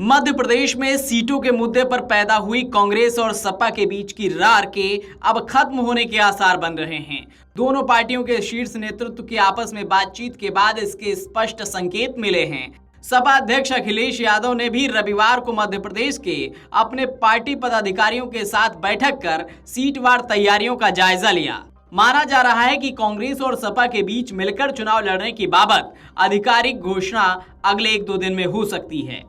मध्य प्रदेश में सीटों के मुद्दे पर पैदा हुई कांग्रेस और सपा के बीच की रार के अब खत्म होने के आसार बन रहे हैं। दोनों पार्टियों के शीर्ष नेतृत्व की आपस में बातचीत के बाद इसके स्पष्ट संकेत मिले हैं। सपा अध्यक्ष अखिलेश यादव ने भी रविवार को मध्य प्रदेश के अपने पार्टी पदाधिकारियों के साथ बैठक कर सीटवार तैयारियों का जायजा लिया। माना जा रहा है कि कांग्रेस और सपा के बीच मिलकर चुनाव लड़ने की बाबत आधिकारिक घोषणा अगले 1-2 दिन में हो सकती है।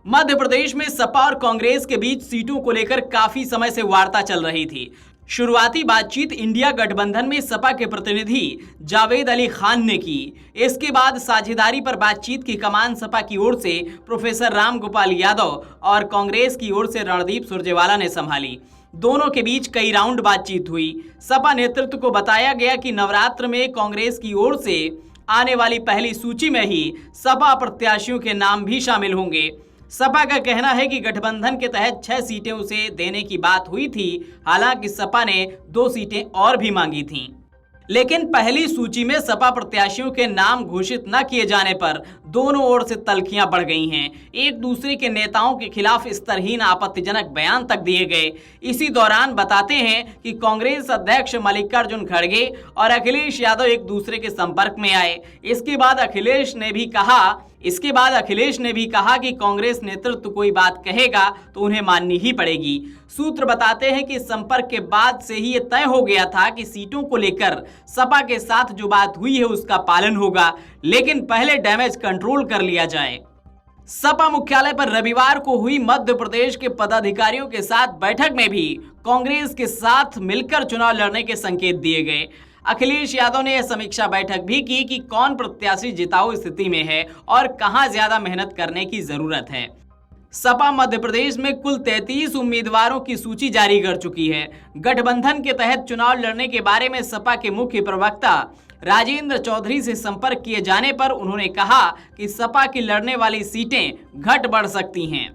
मध्य प्रदेश में सपा और कांग्रेस के बीच सीटों को लेकर काफी समय से वार्ता चल रही थी। शुरुआती बातचीत इंडिया गठबंधन में सपा के प्रतिनिधि जावेद अली खान ने की। इसके बाद साझेदारी पर बातचीत की कमान सपा की ओर से प्रोफेसर राम गोपाल यादव और कांग्रेस की ओर से रणदीप सुरजेवाला ने संभाली। दोनों के बीच कई राउंड बातचीत हुई। सपा नेतृत्व को बताया गया कि नवरात्र में कांग्रेस की ओर से आने वाली पहली सूची में ही सपा प्रत्याशियों के नाम भी शामिल होंगे। सपा का कहना है कि गठबंधन के तहत 6 सीटें उसे देने की बात हुई थी। हालांकि सपा ने 2 सीटें और भी मांगी थीं। लेकिन पहली सूची में सपा प्रत्याशियों के नाम घोषित न किए जाने पर दोनों ओर से तल्खियां बढ़ गई हैं। एक दूसरे के नेताओं के खिलाफ स्तरहीन आपत्तिजनक बयान तक दिए गए। इसी दौरान बताते हैं कि कांग्रेस अध्यक्ष मल्लिकार्जुन खड़गे और अखिलेश यादव एक दूसरे के संपर्क में आए। इसके बाद अखिलेश ने भी कहा कि कांग्रेस नेतृत्व कोई बात कहेगा तो उन्हें माननी ही पड़ेगी। सूत्र बताते हैं कि संपर्क के बाद से ही ये तय हो गया था कि सीटों को लेकर सपा के साथ जो बात हुई है उसका पालन होगा, लेकिन पहले डैमेज कंट्रोल कर लिया जाए। सपा मुख्यालय पर रविवार को हुई मध्य प्रदेश के पदाधिकारियों के साथ बैठक में भी कांग्रेस के साथ मिलकर चुनाव लड़ने के संकेत दिए गए। अखिलेश यादव ने यह समीक्षा बैठक भी की कि कौन प्रत्याशी जिताऊ स्थिति में है और कहां ज्यादा मेहनत करने की जरूरत है। सपा मध्य प्रदेश में कुल 33 उम्मीदवारों की सूची जारी कर चुकी है। गठबंधन के तहत चुनाव लड़ने के बारे में सपा के मुख्य प्रवक्ता राजेंद्र चौधरी से संपर्क किए जाने पर उन्होंने कहा कि सपा की लड़ने वाली सीटें घट बढ़ सकती हैं।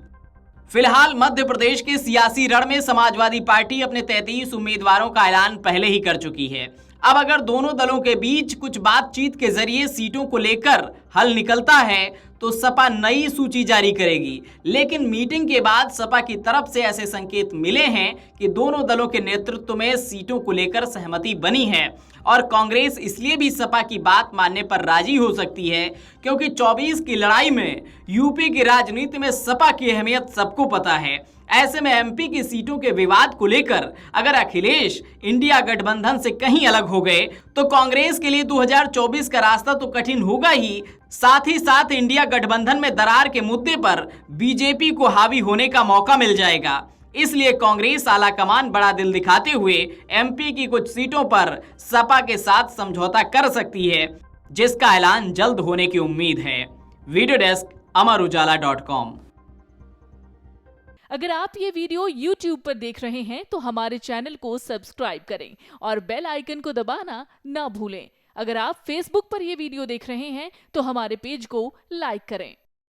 फिलहाल मध्य प्रदेश के सियासी रण में समाजवादी पार्टी अपने 33 उम्मीदवारों का ऐलान पहले ही कर चुकी है। अब अगर दोनों दलों के बीच कुछ बातचीत के जरिए सीटों को लेकर हल निकलता है तो सपा नई सूची जारी करेगी। लेकिन मीटिंग के बाद सपा की तरफ से ऐसे संकेत मिले हैं कि दोनों दलों के नेतृत्व में सीटों को लेकर सहमति बनी है और कांग्रेस इसलिए भी सपा की बात मानने पर राजी हो सकती है क्योंकि 24 की लड़ाई में यूपी की राजनीति में सपा की अहमियत सबको पता है। ऐसे में एमपी की सीटों के विवाद को लेकर अगर अखिलेश इंडिया गठबंधन से कहीं अलग हो गए तो कांग्रेस के लिए 2024 का रास्ता तो कठिन होगा ही साथ इंडिया गठबंधन में दरार के मुद्दे पर बीजेपी को हावी होने का मौका मिल जाएगा। इसलिए कांग्रेस आलाकमान बड़ा दिल दिखाते हुए एमपी की कुछ सीटों पर सपा के साथ समझौता कर सकती है, जिसका ऐलान जल्द होने की उम्मीद है। Video desk Amar Ujala dot com. अगर आप ये वीडियो YouTube पर देख रहे हैं तो हमारे चैनल को सब्सक्राइब करें और बेल आइकन को दबाना ना भूलें। अगर आप Facebook पर ये वीडियो देख रहे हैं तो हमारे पेज को लाइक करें।